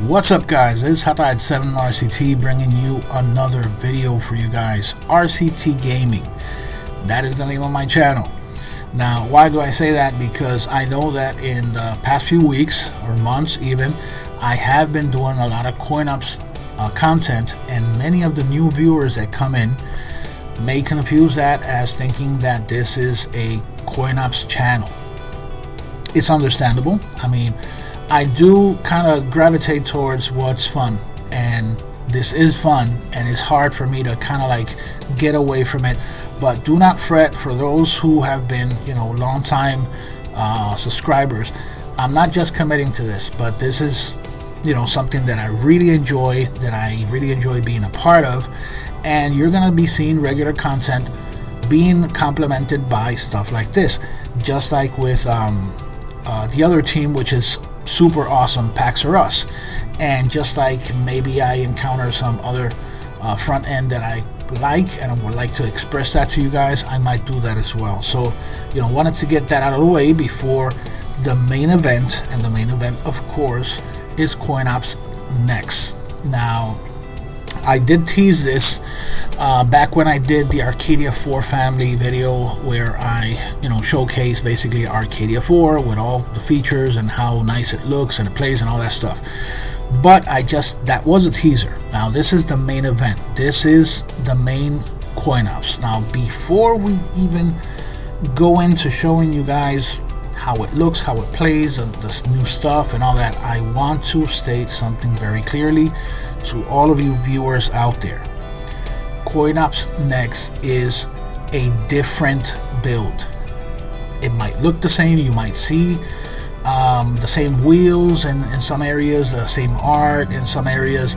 What's up, guys? It's Hotad7 RCT bringing you another video for you guys. RCT Gaming, that is the name of my channel. Now, why do I say that? Because I know that in the past few weeks or months even, I have been doing a lot of CoinOPS content, and many of the new viewers that come in may confuse that as thinking that this is a CoinOPS channel. It's understandable. I mean, I do kind of gravitate towards what's fun, and this is fun, and it's hard for me to kind of like get away from it. But do not fret for those who have been, long time subscribers. I'm not just committing to this, but this is, something that I really enjoy, being a part of, and you're gonna be seeing regular content being complemented by stuff like this, just like with the other team, which is super awesome, Pax or Us. And just like maybe I encounter some other front end that I like and I would like to express that to you guys, I might do that as well. So wanted to get that out of the way before the main event, and the main event of course is CoinOPS Next. Now, I did tease this back when I did the Arcadia 4 family video, where I showcase basically Arcadia 4 with all the features and how nice it looks and it plays and all that stuff. But that was a teaser. Now this is the main event. This is the main CoinOPS. Now, before we even go into showing you guys how it looks, how it plays, the new stuff and all that, I want to state something very clearly to all of you viewers out there. CoinOPS Next is a different build. It might look the same, you might see the same wheels in some areas, the same art in some areas,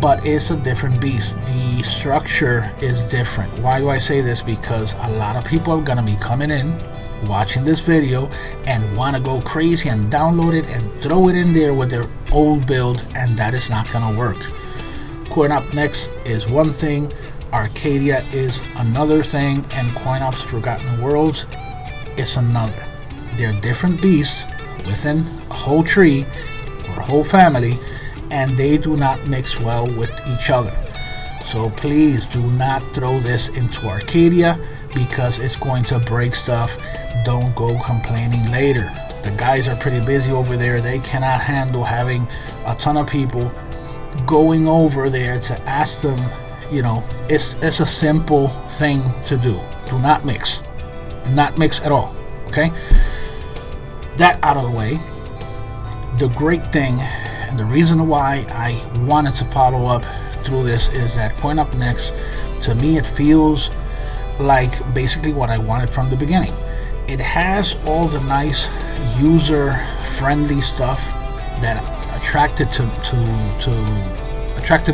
but it's a different beast. The structure is different. Why do I say this? Because a lot of people are gonna be coming in, watching this video, and want to go crazy and download it and throw it in there with their old build, and that is not gonna work. CoinOPS Next is one thing, Arcadia is another thing, and CoinOPS Forgotten Worlds is another. They're different beasts within a whole tree or a whole family, and they do not mix well with each other. So please do not throw this into Arcadia, because it's going to break stuff. Don't go complaining later. The guys are pretty busy over there. They cannot handle having a ton of people going over there to ask them. It's a simple thing to do. Do not mix at all. Okay, that out of the way. The great thing, and the reason why I wanted to follow up through this, is that CoinOPS Next, to me, it feels like basically what I wanted from the beginning. It has all the nice user-friendly stuff that attracted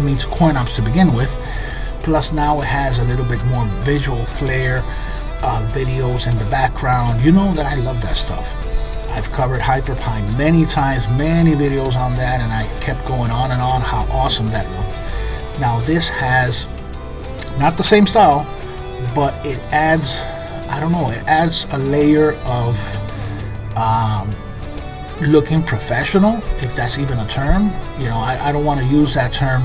me to CoinOPS to begin with. Plus now it has a little bit more visual flair, videos in the background. You know that I love that stuff. I've covered HyperPie many times, many videos on that, and I kept going on and on how awesome that looked. Now this has not the same style, but it adds, it adds a layer of looking professional, if that's even a term. I don't want to use that term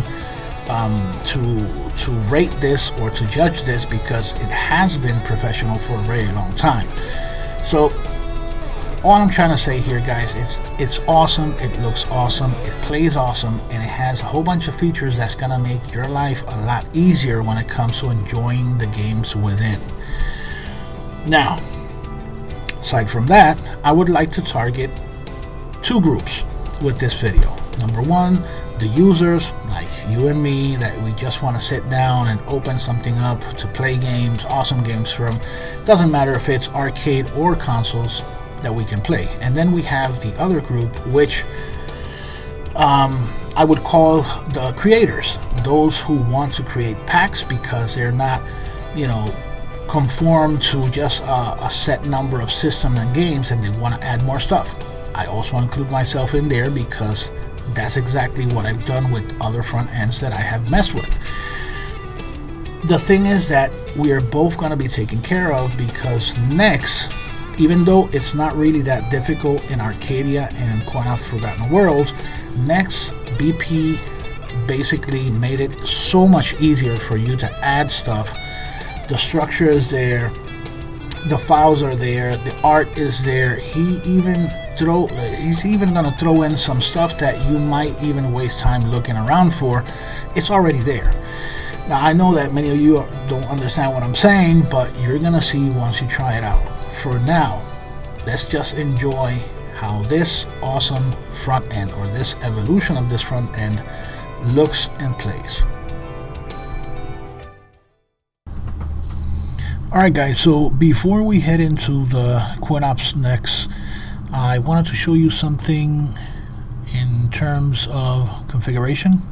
to rate this or to judge this, because it has been professional for a very long time. So all I'm trying to say here, guys, it's awesome, it looks awesome, it plays awesome, and it has a whole bunch of features that's gonna make your life a lot easier when it comes to enjoying the games within. Now, aside from that, I would like to target two groups with this video. Number one, the users like you and me, that we just want to sit down and open something up to play games, awesome games from, doesn't matter if it's arcade or consoles, that we can play. And then we have the other group, which I would call the creators, those who want to create packs because they're not conform to just a set number of systems and games, and they want to add more stuff. I also include myself in there, because that's exactly what I've done with other front ends that I have messed with. The thing is that we are both going to be taken care of, because Next, even though it's not really that difficult in Arcadia and CoinOPS Forgotten Worlds, Next BP basically made it so much easier for you to add stuff. The structure is there, the files are there, the art is there. He's even gonna throw in some stuff that you might even waste time looking around for. It's already there. Now I know that many of you don't understand what I'm saying, but you're gonna see once you try it out. For now, let's just enjoy how this awesome front end, or this evolution of this front end, looks and plays. Alright guys, so before we head into the CoinOPS Next, I wanted to show you something in terms of configuration,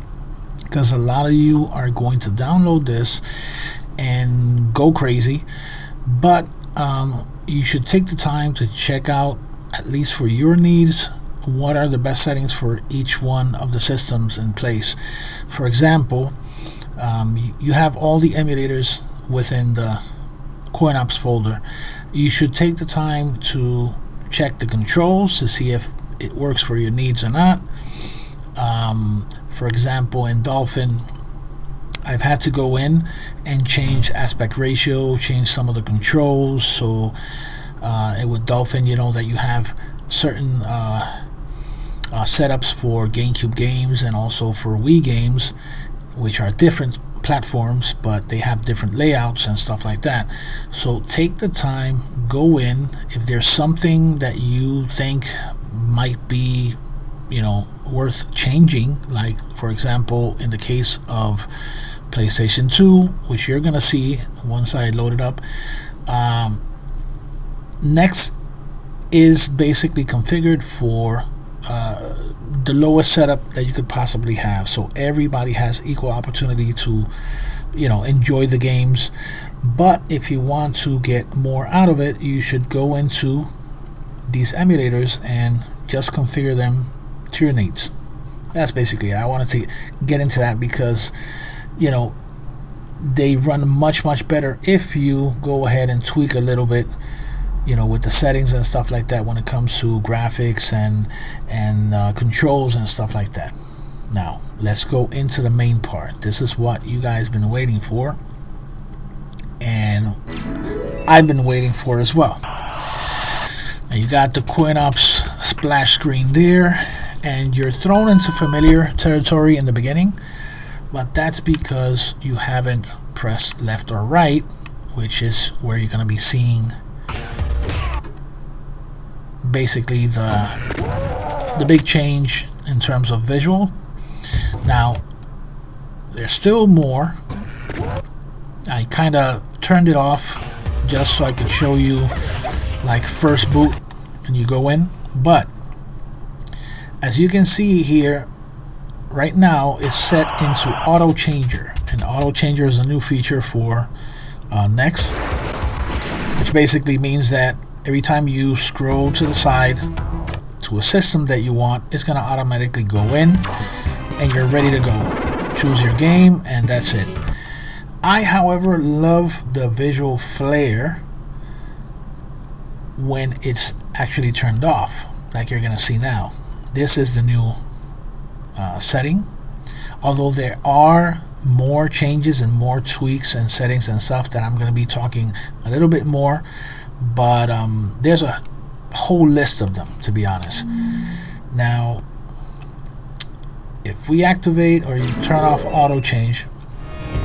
because a lot of you are going to download this and go crazy, but you should take the time to check out, at least for your needs, what are the best settings for each one of the systems in place. For example, you have all the emulators within the CoinOPS folder. You should take the time to check the controls to see if it works for your needs or not. For example, in Dolphin, I've had to go in and change aspect ratio, change some of the controls. So with Dolphin, you know that you have certain setups for Gamecube games and also for Wii games, which are different platforms, but they have different layouts and stuff like that. So take the time, go in. If there's something that you think might be, worth changing, like for example in the case of PlayStation 2, which you're gonna see once I load it up, Next is basically configured for the lowest setup that you could possibly have, so everybody has equal opportunity to enjoy the games. But if you want to get more out of it, you should go into these emulators and just configure them to your needs. That's basically it. I wanted to get into that because they run much better if you go ahead and tweak a little bit with the settings and stuff like that when it comes to graphics and controls and stuff like that. Now let's go into the main part. This is what you guys been waiting for, and I've been waiting for as well. Now you got the CoinOPS splash screen there, and you're thrown into familiar territory in the beginning, but that's because you haven't pressed left or right, which is where you're going to be seeing basically the big change in terms of visual. Now there's still more. I kind of turned it off just so I could show you like first boot and you go in, but as you can see here right now it's set into auto changer, and auto changer is a new feature for Next, which basically means that every time you scroll to the side to a system that you want, it's going to automatically go in and you're ready to go. Choose your game and that's it. I, however, love the visual flair when it's actually turned off, like you're going to see now. This is the new setting. Although there are more changes and more tweaks and settings and stuff that I'm going to be talking a little bit more, but there's a whole list of them, to be honest. Now if we activate or you turn off auto change,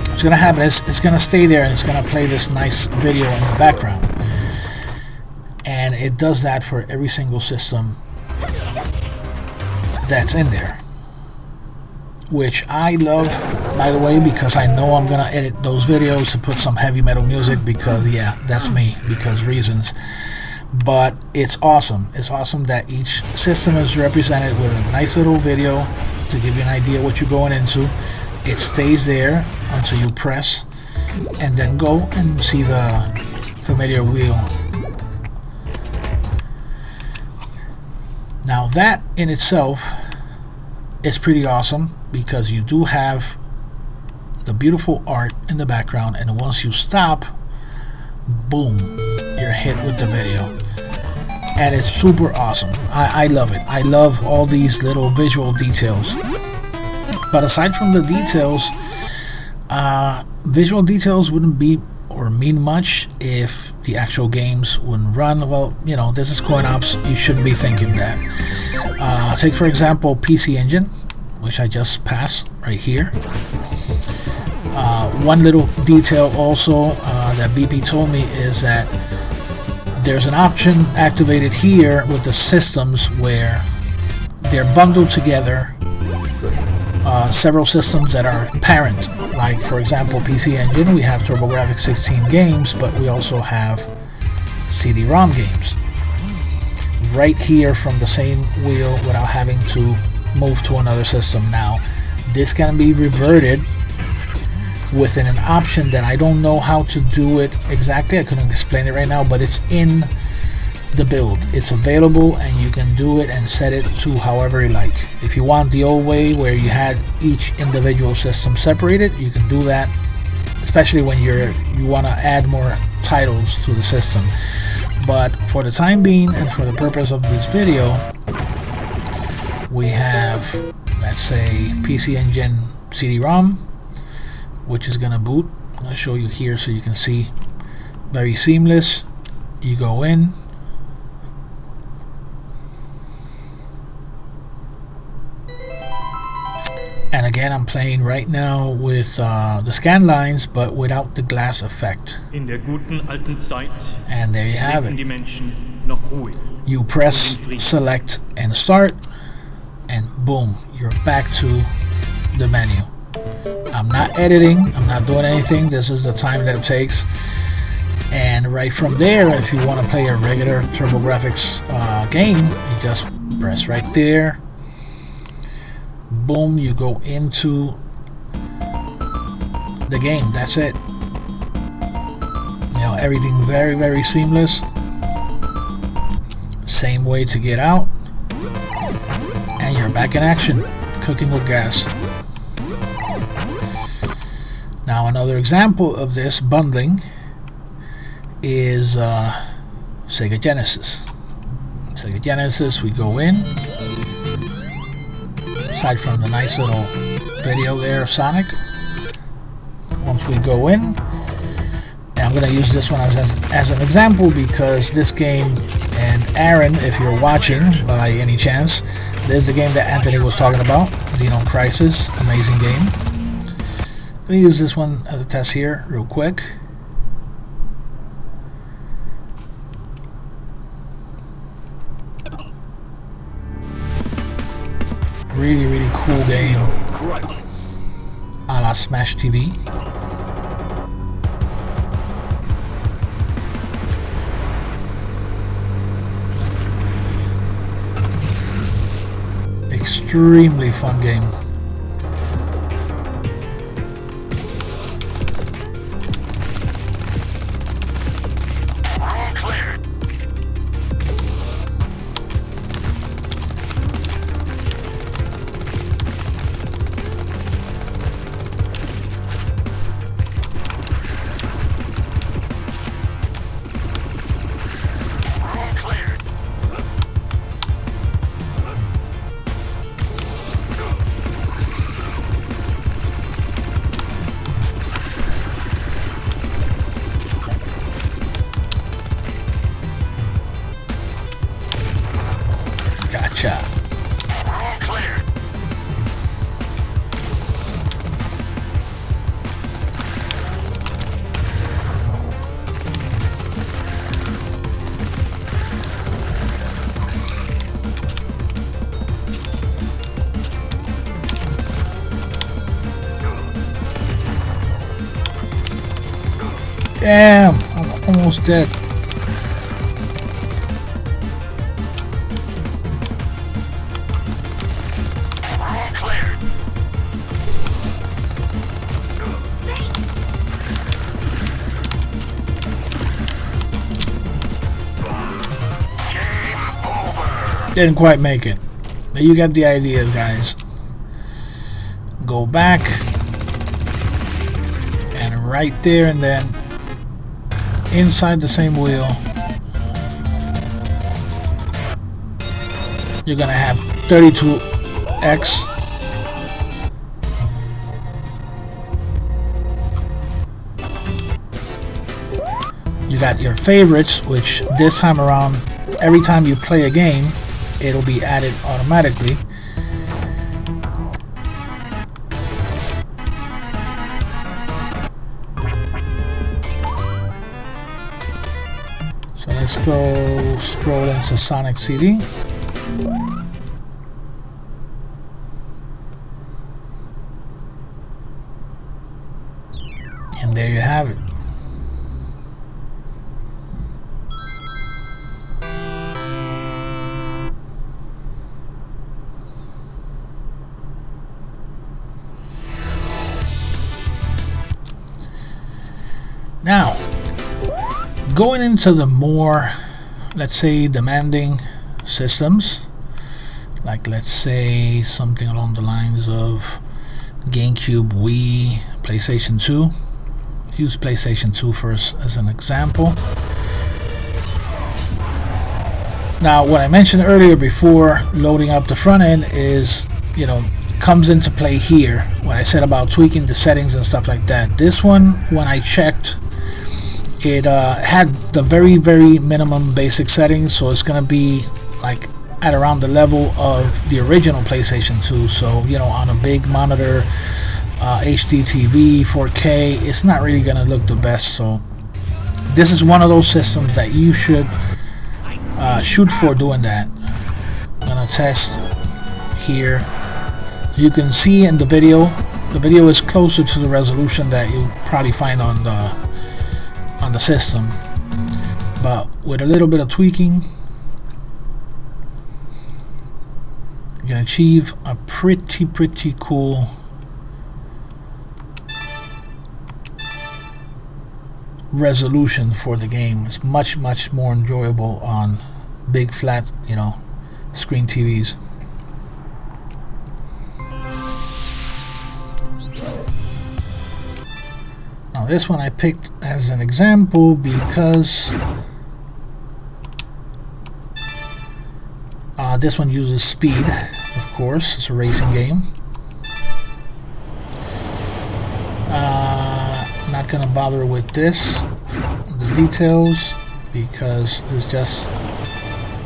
what's going to happen is it's going to stay there and it's going to play this nice video in the background, and it does that for every single system that's in there, which I love, by the way, because I know I'm gonna edit those videos to put some heavy metal music, because yeah, that's me, because reasons. But it's awesome. It's awesome that each system is represented with a nice little video to give you an idea what you're going into. It stays there until you press and then go and see the familiar wheel. Now that in itself is pretty awesome, because you do have the beautiful art in the background, and once you stop, boom, you're hit with the video, and it's super awesome. I love it. I love all these little visual details. But aside from the details, visual details wouldn't be or mean much if the actual games wouldn't run. Well, you know, this is CoinOPS, you shouldn't be thinking that. Take for example PC Engine, which I just passed right here. One little detail also that BP told me is that there's an option activated here with the systems where they're bundled together, several systems that are parent. Like for example PC Engine, we have TurboGrafx 16 games, but we also have CD-ROM games right here from the same wheel without having to move to another system. Now this can be reverted within an option that I don't know how to do it exactly. I couldn't explain it right now, but it's in the build. It's available and you can do it and set it to however you like. If you want the old way where you had each individual system separated, you can do that, especially when you want to add more titles to the system. But for the time being and for the purpose of this video, we have, let's say, PC Engine CD-ROM, which is gonna boot. I'm gonna show you here so you can see. Very seamless. You go in, and again I'm playing right now with the scan lines but without the glass effect. In der guten alten Zeit, and there you have it. die Menschen noch ruhig. You press select and start, and boom, you're back to the menu. I'm not editing, I'm not doing anything. This is the time that it takes. And right from there, if you want to play a regular TurboGrafx game, you just press right there. Boom, you go into the game. That's it. You know, everything very, very seamless. Same way to get out. And you're back in action, cooking with gas. Now another example of this bundling is Sega Genesis. Sega Genesis, we go in. Aside from the nice little video there of Sonic, once we go in, and I'm going to use this one as an example because this game, and Aaron, if you're watching by any chance, there's the game that Anthony was talking about, Xenon Crisis, amazing game. I'm going to use this one as a test here real quick. Really, really cool game, a la Smash TV. Extremely fun game. Gotcha. Damn, I'm almost dead. Didn't quite make it, but you get the idea, guys. Go back, and right there, and then inside the same wheel, you're gonna have 32X You got your favorites, which this time around, every time you play a game, it'll be added automatically. So let's go scroll into Sonic CD. And there you have it. Now, going into the more, let's say, demanding systems, like let's say something along the lines of Gamecube, Wii, PlayStation 2. Let's use PlayStation 2 first as an example. Now, what I mentioned earlier before loading up the front end is, you know, comes into play here. What I said about tweaking the settings and stuff like that. This one, when I checked, it had the very minimum basic settings, so it's gonna be like at around the level of the original PlayStation 2. So, you know, on a big monitor, HD TV, 4K, it's not really gonna look the best. So this is one of those systems that you should shoot for doing that. I'm gonna test here. You can see in the video is closer to the resolution that you'll probably find on the system, but with a little bit of tweaking, you can achieve a pretty cool resolution for the game. It's much more enjoyable on big flat, you know, screen TVs. Now this one I picked as an example because this one uses speed, of course. It's a racing game. Not gonna bother with this, the details, because it's just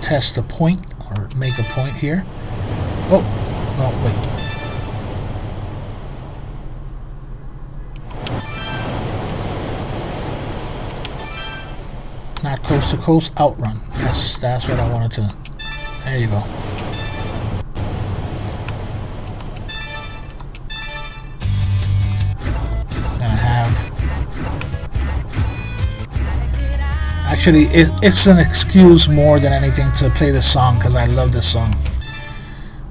test a point or make a point here. Oh, no, wait. Not coast to coast, outrun. That's what I wanted to. There you go. Gonna have. Actually, it's an excuse more than anything to play this song because I love this song.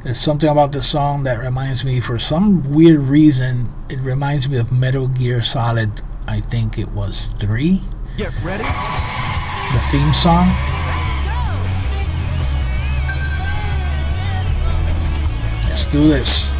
There's something about this song that reminds me, for some weird reason, it reminds me of Metal Gear Solid. I think it was 3. Get ready. The theme song. Let's do this.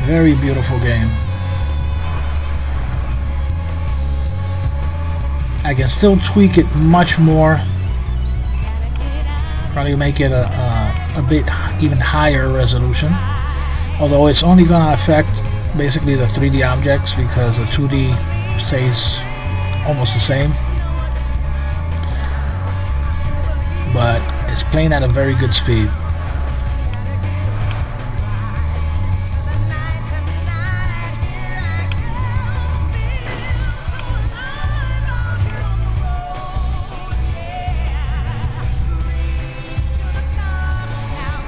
Very beautiful game. I can still tweak it much more. Probably make it a bit even higher resolution, although it's only going to affect basically the 3D objects because the 2D stays almost the same, but it's playing at a very good speed.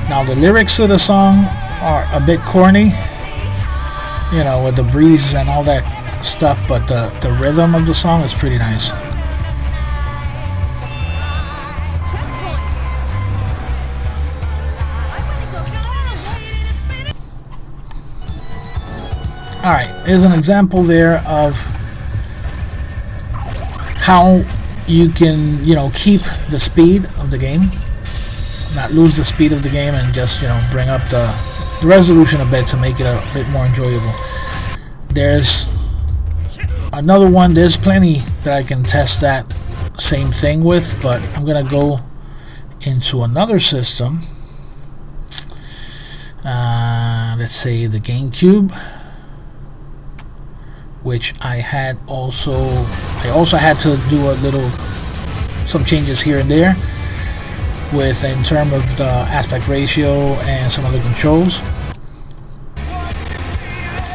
Now the lyrics of the song are a bit corny, you know, with the breeze and all that stuff, but the rhythm of the song is pretty nice. Alright, here's an example there of how you can, you know, keep the speed of the game, not lose the speed of the game, and just, you know, bring up the resolution a bit to make it a bit more enjoyable. There's another one, there's plenty that I can test that same thing with, but I'm gonna go into another system. Let's say the Gamecube, which I also had to do some changes here and there with in terms of the aspect ratio and some other controls.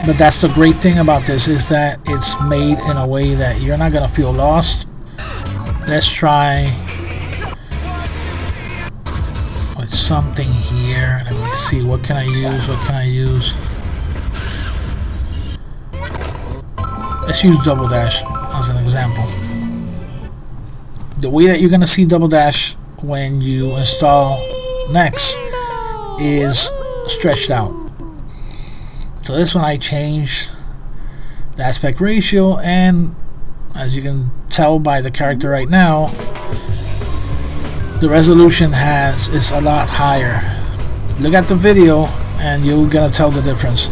But that's the great thing about this, is that it's made in a way that you're not gonna feel lost. Let's try with something here. Let me see, what can I use? Let's use double dash as an example. The way that you're gonna see double dash when you install Next is stretched out. So this one I changed the aspect ratio, and as you can tell by the character right now, the resolution is a lot higher. Look at the video and you're gonna tell the difference.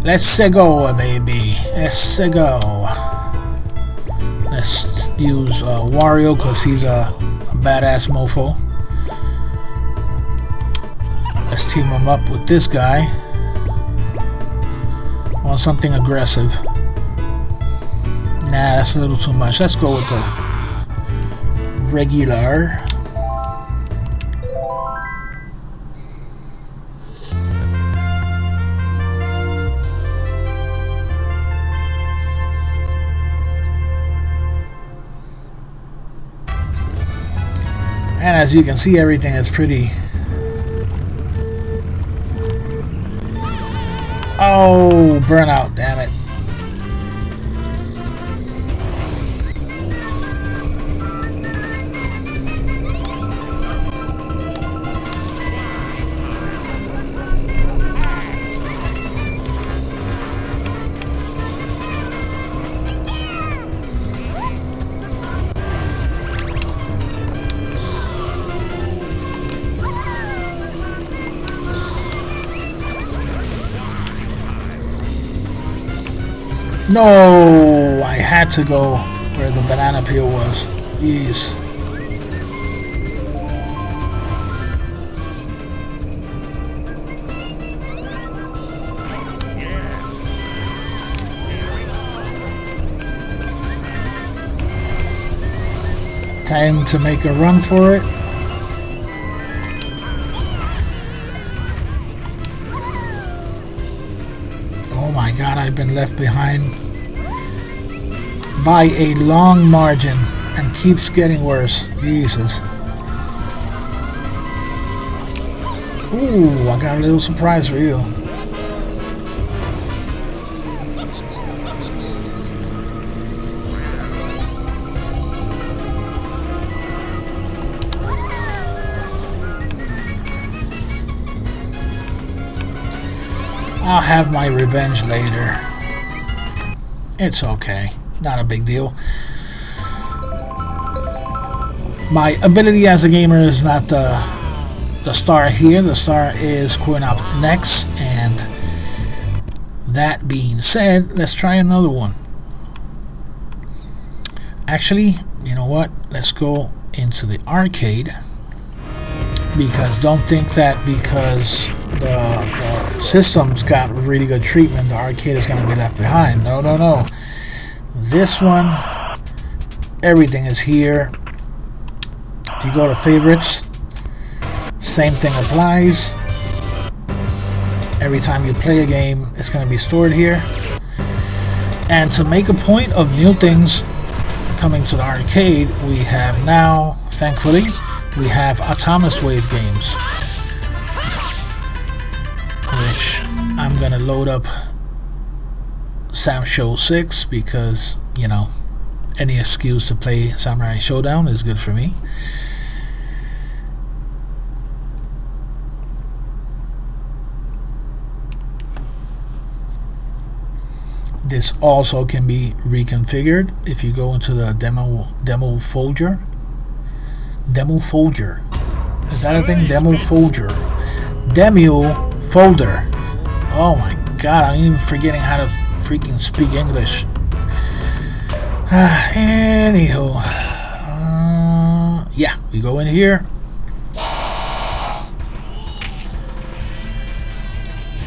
Let's go, baby. Let's go. Let's use Wario because he's a badass mofo. Let's team him up with this guy. Want something aggressive. Nah, that's a little too much. Let's go with the regular. And as you can see, everything is pretty. Oh, burnout, damn it. No, I had to go where the banana peel was. Jeez. Time to make a run for it. Oh my god, I've been left behind by a long margin and keeps getting worse. Jesus. Ooh, I got a little surprise for you. I'll have my revenge later. It's okay. Not a big deal. My ability as a gamer is not the star here. The star is CoinOPS Next. And that being said, let's try another one. Actually, you know what? Let's go into the arcade. Because don't think that because the system's got really good treatment, the arcade is going to be left behind. No, no, no. This one, everything is here. If you go to favorites, same thing applies. Every time you play a game, it's going to be stored here. And to make a point of new things coming to the arcade, we have now, thankfully, we have Autonomous Wave games, which I'm gonna load up Sam Show 6 because, you know, any excuse to play Samurai Showdown is good for me. This also can be reconfigured if you go into the demo folder. Demo folder. Is that a thing? Demo folder. Demo folder. Oh my god, I'm even forgetting how to freaking speak English. Anywho, yeah, we go in here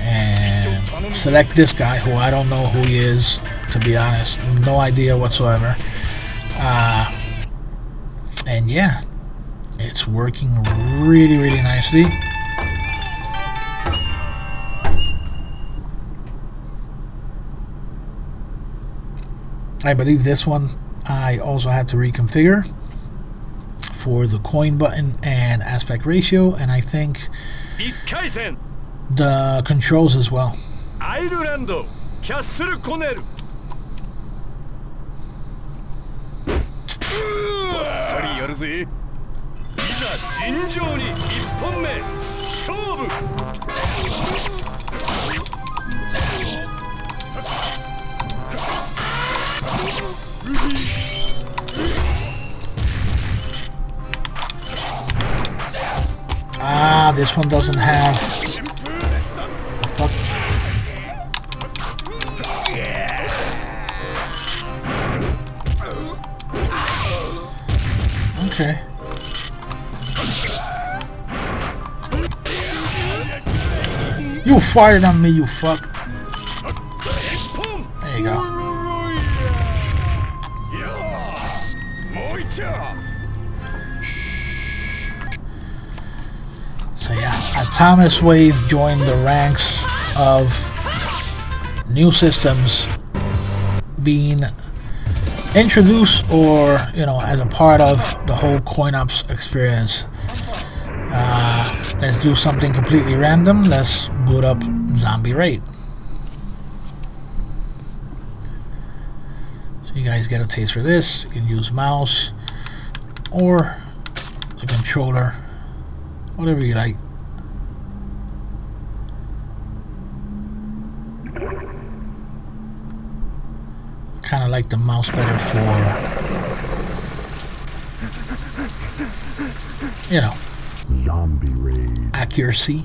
and select this guy, who I don't know who he is, to be honest. No idea whatsoever. And yeah, it's working really, really nicely. I believe this one I also had to reconfigure for the coin button and aspect ratio, and I think the controls as well. This one doesn't have. Fuck. Okay. You fired on me, you fuck. There you go. So yeah, Thomas Wave joined the ranks of new systems being introduced, or as a part of the whole CoinOPS experience. Let's do something completely random. Let's boot up Zombie Raid. So you guys get a taste for this. You can use mouse or the controller, whatever you like. Kind of like the mouse better for, Zombie Raid accuracy.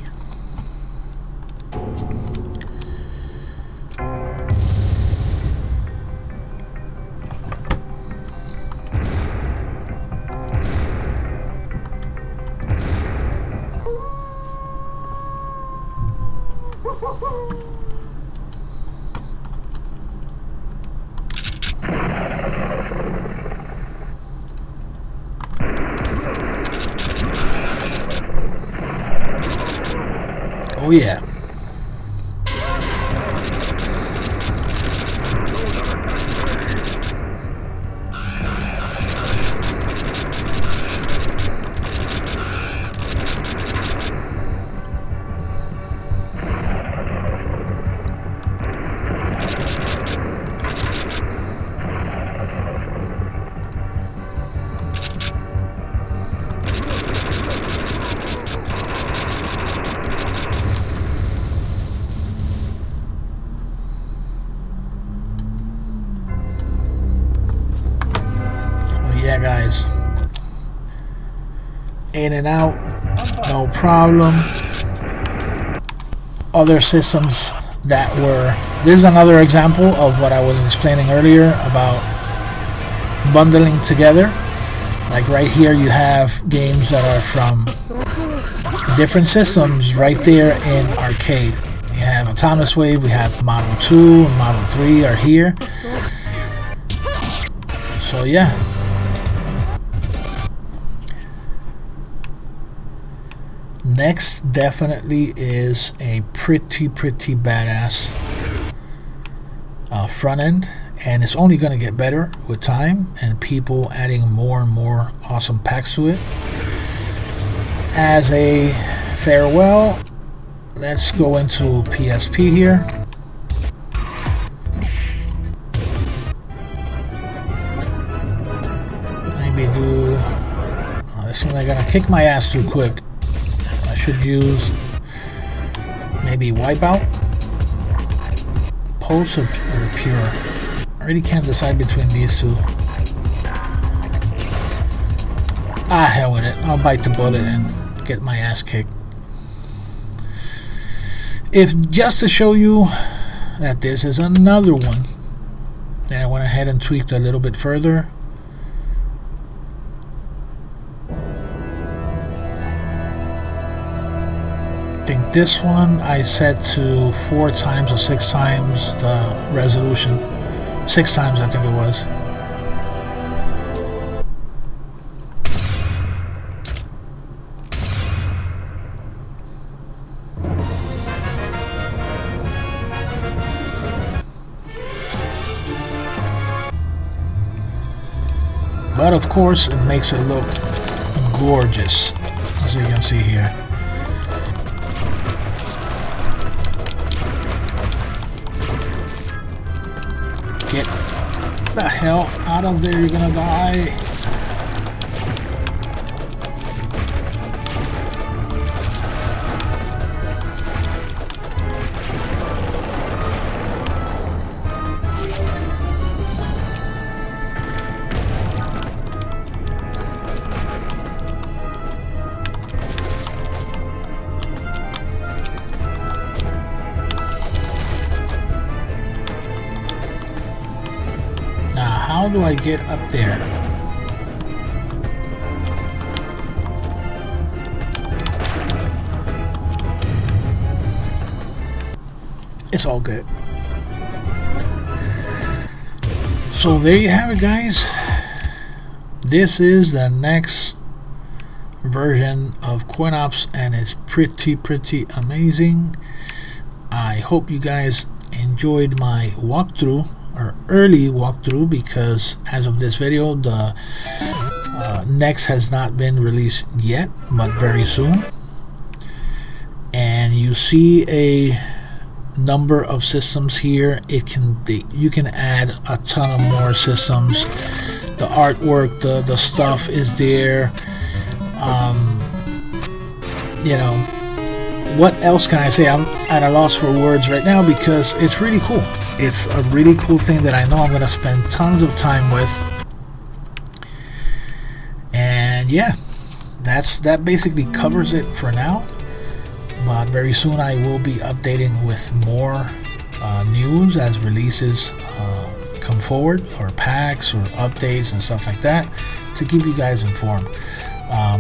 Oh yeah. Yeah, guys, in and out, no problem. Other systems that were, this is another example of what I was explaining earlier about bundling together. Like right here you have games that are from different systems right there in arcade. You have Autonomous Wave, we have Model 2 and Model 3 are here. So yeah. Next definitely is a pretty badass front end, and it's only going to get better with time and people adding more and more awesome packs to it. As a farewell, let's go into PSP here. Maybe do, this seems like I'm gonna kick my ass too quick. Should use maybe Wipeout, Pulse, or Pure. I really can't decide between these two. Hell with it. I'll bite the bullet and get my ass kicked. if just to show you that this is another one, and I went ahead and tweaked a little bit further. I think this one I set to 4 times or 6 times the resolution. 6 times I think it was. But of course it makes it look gorgeous, as you can see here. Get the hell out of there, you're gonna die. How do I get up there? It's all good. So there you have it, guys. This is the next version of CoinOPS, and it's pretty amazing. I hope you guys enjoyed my walkthrough, or early walkthrough, because as of this video the Next has not been released yet, but very soon. And you see a number of systems here. You can add a ton of more systems. The artwork, the stuff is there. You know, what else can I say? I'm at a loss for words right now because it's really cool. It's a really cool thing that I know I'm going to spend tons of time with. And yeah, that basically covers it for now. But very soon I will be updating with more news as releases come forward, or packs or updates and stuff like that, to keep you guys informed.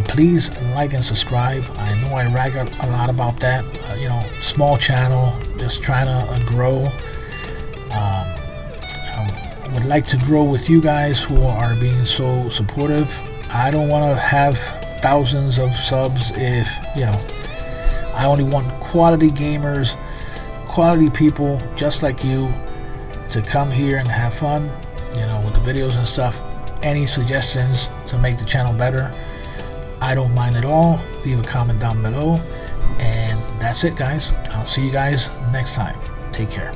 Please like and subscribe. I know I rag a lot about that. You know, small channel, just trying to grow. I would like to grow with you guys who are being so supportive. I don't want to have thousands of subs if, you know, I only want quality gamers, quality people just like you to come here and have fun, you know, with the videos and stuff. Any suggestions to make the channel better, I don't mind at all. Leave a comment down below. And that's it, guys. I'll see you guys next time. Take care.